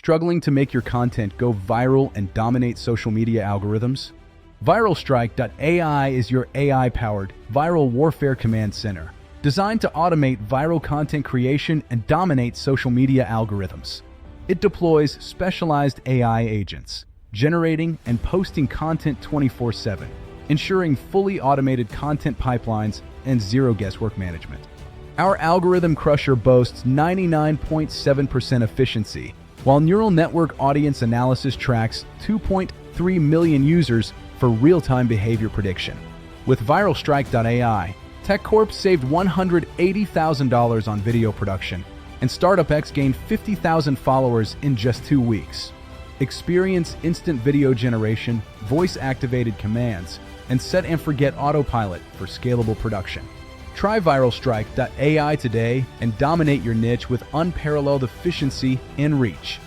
Struggling to make your content go viral and dominate social media algorithms? ViralStrike.ai is your AI-powered viral warfare command center, designed to automate viral content creation and dominate social media algorithms. It deploys specialized AI agents, generating and posting content 24/7, ensuring fully automated content pipelines and zero guesswork management. Our algorithm crusher boasts 99.7% efficiency, while neural network audience analysis tracks 2.3 million users for real-time behavior prediction. With ViralStrike.ai, TechCorp saved $180,000 on video production, and Startup X gained 50,000 followers in just 2 weeks. Experience instant video generation, voice-activated commands, and set and forget autopilot for scalable production. Try ViralStrike.ai today and dominate your niche with unparalleled efficiency and reach.